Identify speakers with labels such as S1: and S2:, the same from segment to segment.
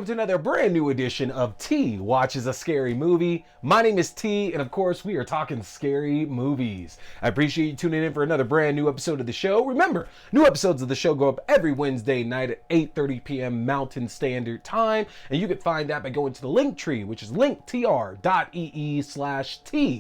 S1: welcome to another brand new edition of T Watches a Scary Movie. My name is T, and of course, we are talking scary movies. I appreciate you tuning in for another brand new episode of the show. Remember, new episodes of the show go up every Wednesday night at 8:30 p.m. Mountain Standard Time, and you can find that by going to the link tree, which is linktr.ee/T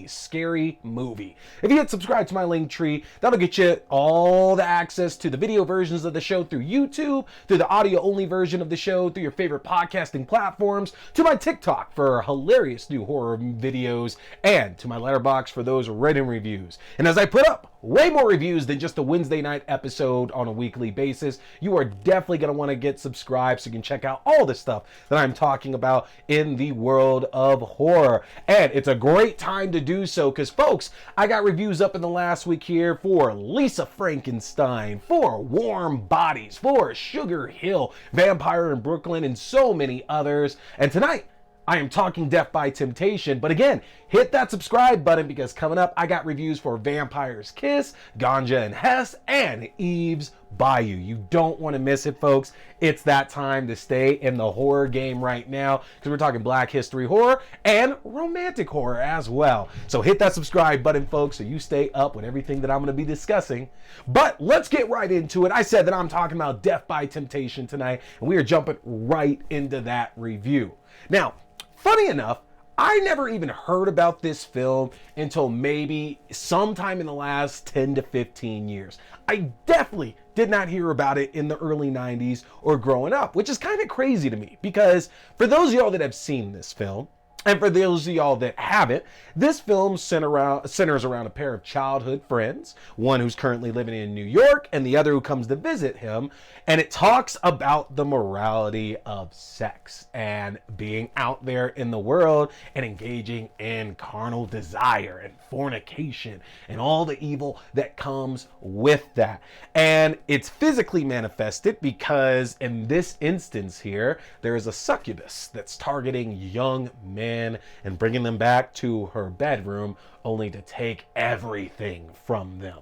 S1: Scary Movie. If you hit subscribe to my link tree, that'll get you all the access to the video versions of the show through YouTube, through the audio-only version of the show, through your favorite podcasting platforms, to my TikTok for hilarious new horror videos, and to my letterbox for those written reviews. And as I put up way more reviews than just a Wednesday night episode on a weekly basis, you are definitely going to want to get subscribed so you can check out all the stuff that I'm talking about in the world of horror. And it's a great time to do so because, folks, I got reviews up in the last week here for Lisa Frankenstein, for Warm Bodies, for Sugar Hill, Vampire in Brooklyn, and so many others. And tonight, I am talking Death by Temptation, but again, hit that subscribe button because coming up, I got reviews for Vampire's Kiss, Ganja and Hess, and Eve's Bayou. You don't want to miss it, folks. It's that time to stay in the horror game right now because we're talking Black History horror and romantic horror as well. So hit that subscribe button, folks, so you stay up with everything that I'm going to be discussing. But let's get right into it. I said that I'm talking about Death by Temptation tonight, and we are jumping right into that review. Now, funny enough, I never even heard about this film until maybe sometime in the last 10 to 15 years. I definitely did not hear about it in the early 90s or growing up, which is kind of crazy to me because for those of y'all that have seen this film, and for those of y'all that haven't, this film centers around a pair of childhood friends, one who's currently living in New York and the other who comes to visit him, and it talks about the morality of sex and being out there in the world and engaging in carnal desire and fornication and all the evil that comes with that. And it's physically manifested because in this instance here, there is a succubus that's targeting young men and bringing them back to her bedroom only to take everything from them.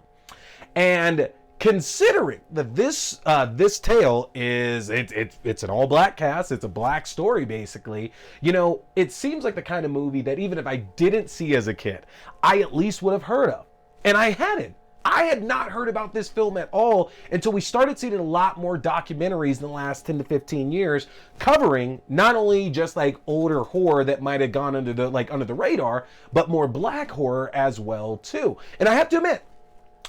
S1: And considering that this tale is it's an all black cast, it's a black story basically, you know, it seems like the kind of movie that even if I didn't see as a kid, I at least would have heard of. And I hadn't. I had not heard about this film at all until we started seeing a lot more documentaries in the last 10 to 15 years covering not only just like older horror that might have gone under the radar, but more black horror as well too. And I have to admit,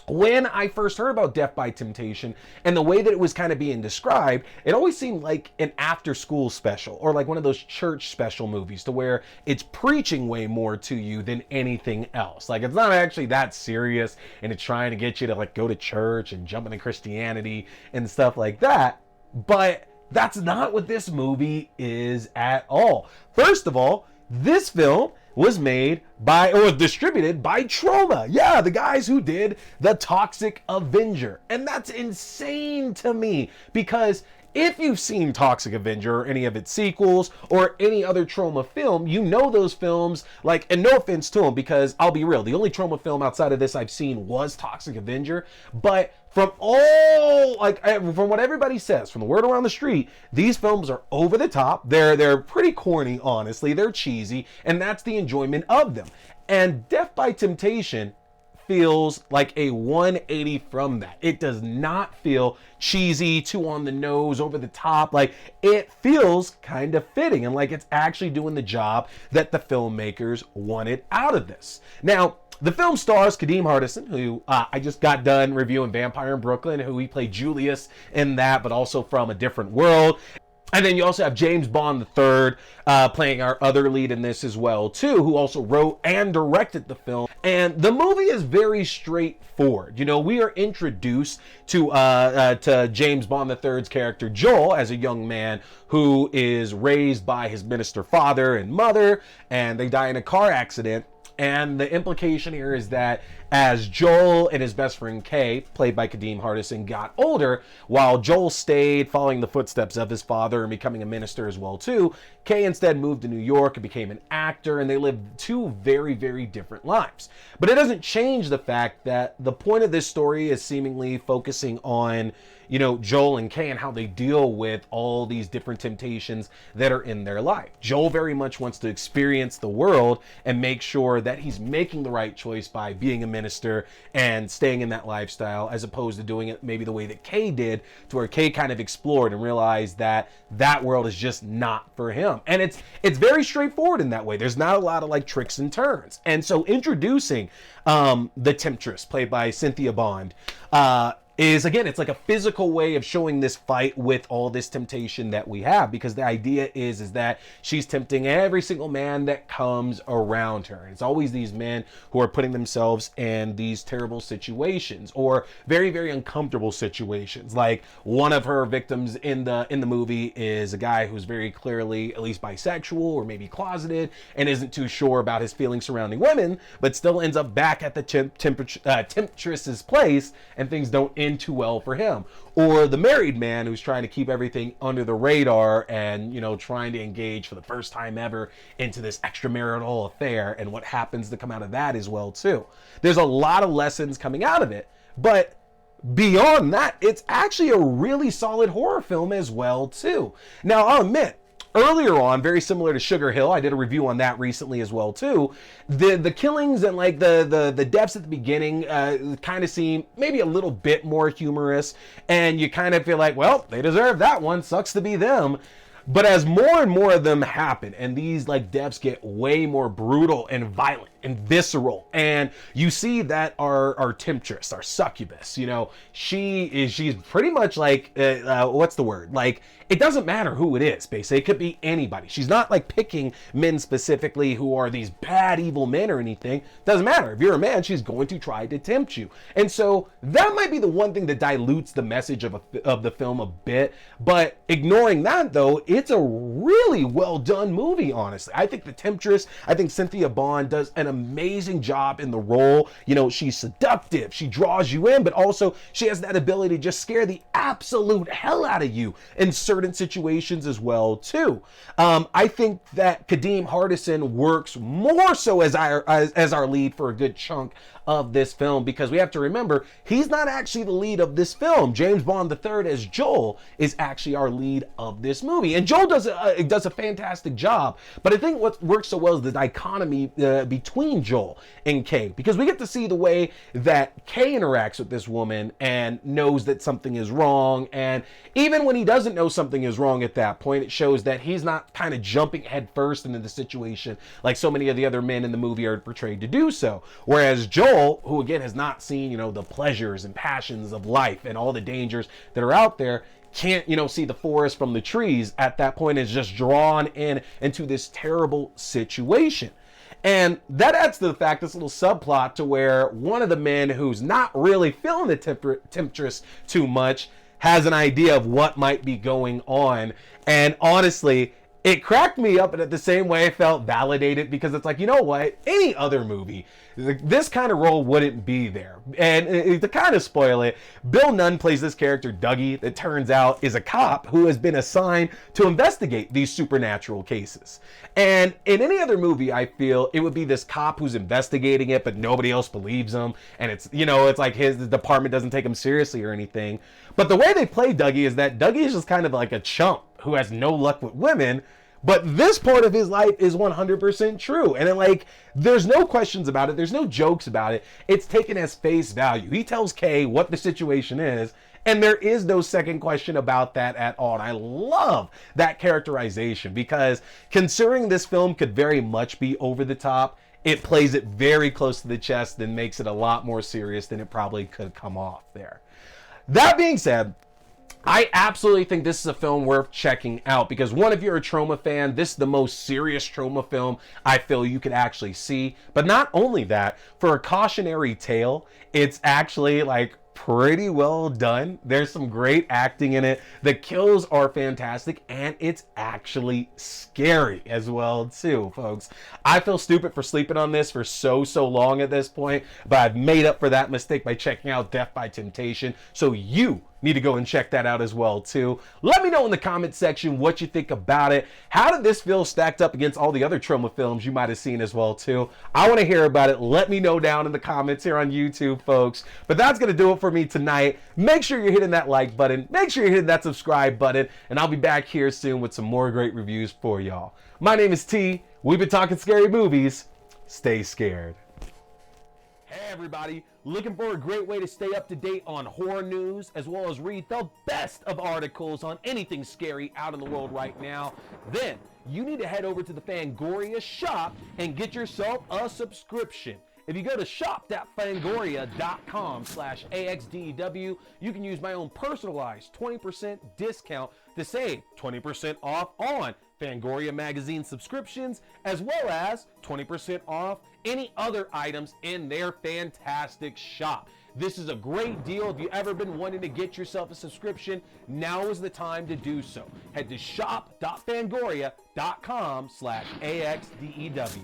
S1: when I first heard about Death by Temptation and the way that it was kind of being described, it always seemed like an after-school special or like one of those church special movies to where it's preaching way more to you than anything else. Like it's not actually that serious and it's trying to get you to like go to church and jump into Christianity and stuff like that. But that's not what this movie is at all. First of all, this film was made by, or was distributed by Troma. Yeah, the guys who did The Toxic Avenger. And that's insane to me because if you've seen Toxic Avenger or any of its sequels or any other Troma film, you know those films, like, and no offense to them because I'll be real, the only Troma film outside of this I've seen was Toxic Avenger, but from all, like, from what everybody says, from the word around the street, these films are over the top. They're pretty corny, honestly. They're cheesy, and that's the enjoyment of them. And Death by Temptation feels like a 180 from that. It does not feel cheesy, too on the nose, over the top. Like, it feels kind of fitting and like it's actually doing the job that the filmmakers wanted out of this. Now, the film stars Kadeem Hardison, who I just got done reviewing Vampire in Brooklyn, who he played Julius in that, but also from a different world. And then you also have James Bond III playing our other lead in this as well, too, who also wrote and directed the film. And the movie is very straightforward. You know, we are introduced to James Bond III's character, Joel, as a young man who is raised by his minister father and mother, and they die in a car accident. And the implication here is that as Joel and his best friend Kay, played by Kadeem Hardison, got older, while Joel stayed following the footsteps of his father and becoming a minister as well too, Kay instead moved to New York and became an actor, and they lived two very, very different lives. But it doesn't change the fact that the point of this story is seemingly focusing on, you know, Joel and Kay and how they deal with all these different temptations that are in their life. Joel very much wants to experience the world and make sure that he's making the right choice by being a minister and staying in that lifestyle, as opposed to doing it maybe the way that Kay did, to where Kay kind of explored and realized that that world is just not for him. And it's very straightforward in that way. There's not a lot of like tricks and turns. And so introducing the temptress, played by Cynthia Bond, is, again, it's like a physical way of showing this fight with all this temptation that we have, because the idea is that she's tempting every single man that comes around her. And it's always these men who are putting themselves in these terrible situations, or very, very uncomfortable situations. Like, one of her victims in the movie is a guy who's very clearly at least bisexual or maybe closeted and isn't too sure about his feelings surrounding women, but still ends up back at the temptress's place, and things don't end too well for him. Or the married man who's trying to keep everything under the radar and, you know, trying to engage for the first time ever into this extramarital affair, and what happens to come out of that as well too. There's a lot of lessons coming out of it, but beyond that, it's actually a really solid horror film as well too. Now, I'll admit, earlier on, very similar to Sugar Hill, I did a review on that recently as well too, the killings and like the deaths at the beginning kind of seem maybe a little bit more humorous, and you kind of feel like, well, they deserve that one, sucks to be them. But as more and more of them happen, and these like deaths get way more brutal and violent and visceral, and you see that our temptress, our succubus, you know, she's pretty much like what's the word, like, it doesn't matter who it is, basically. It could be anybody. She's not like picking men specifically who are these bad evil men or anything. Doesn't matter. If you're a man, she's going to try to tempt you. And so that might be the one thing that dilutes the message of the film a bit. But ignoring that, though, it's a really well done movie, honestly. I think the temptress, I think Cynthia Bond does an amazing job in the role. You know, she's seductive, she draws you in, but also she has that ability to just scare the absolute hell out of you in certain situations as well too. I think that Kadeem Hardison works more so as our lead for a good chunk of this film, because we have to remember, he's not actually the lead of this film. James Bond III as Joel is actually our lead of this movie, and Joel does a fantastic job. But I think what works so well is the dichotomy between Joel and Kay, because we get to see the way that Kay interacts with this woman and knows that something is wrong, and even when he doesn't know something is wrong at that point, it shows that he's not kind of jumping headfirst into the situation like so many of the other men in the movie are portrayed to do so. Whereas Joel, who again has not seen, you know, the pleasures and passions of life and all the dangers that are out there, can't, you know, see the forest from the trees at that point, is just drawn into this terrible situation. And that adds to the fact, this little subplot, to where one of the men who's not really feeling the temptress too much has an idea of what might be going on. And honestly, it cracked me up, and at the same way I felt validated, because it's like, you know what, any other movie, this kind of role wouldn't be there. And to kind of spoil it, Bill Nunn plays this character, Dougie, that turns out is a cop who has been assigned to investigate these supernatural cases. And in any other movie, I feel it would be this cop who's investigating it, but nobody else believes him, and it's, you know, it's like the department doesn't take him seriously or anything. But the way they play Dougie is that Dougie is just kind of like a chump who has no luck with women, but this part of his life is 100% true. And then, like, there's no questions about it. There's no jokes about it. It's taken as face value. He tells Kay what the situation is, and there is no second question about that at all. And I love that characterization, because considering this film could very much be over the top, it plays it very close to the chest and makes it a lot more serious than it probably could come off there. That being said, I absolutely think this is a film worth checking out, because one, if you're a trauma fan, this is the most serious trauma film I feel you could actually see. But not only that, for a cautionary tale, it's actually like pretty well done. There's some great acting in it. The kills are fantastic, and it's actually scary as well too, folks. I feel stupid for sleeping on this for so long at this point, but I've made up for that mistake by checking out Death by Temptation, so you need to go and check that out as well too. Let me know in the comment section what you think about it. How did this feel stacked up against all the other Troma films you might have seen as well too? I want to hear about it. Let me know down in the comments here on YouTube, folks. But that's going to do it for me tonight. Make sure you're hitting that like button. Make sure you're hitting that subscribe button. And I'll be back here soon with some more great reviews for y'all. My name is T. We've been talking scary movies. Stay scared. Hey everybody, looking for a great way to stay up to date on horror news as well as read the best of articles on anything scary out in the world right now? Then you need to head over to the Fangoria shop and get yourself a subscription. If you go to shop.fangoria.com/AXDEW, you can use my own personalized 20% discount to save 20% off on Fangoria magazine subscriptions, as well as 20% off any other items in their fantastic shop. This is a great deal. If you've ever been wanting to get yourself a subscription, now is the time to do so. Head to shop.fangoria.com/AXDEW.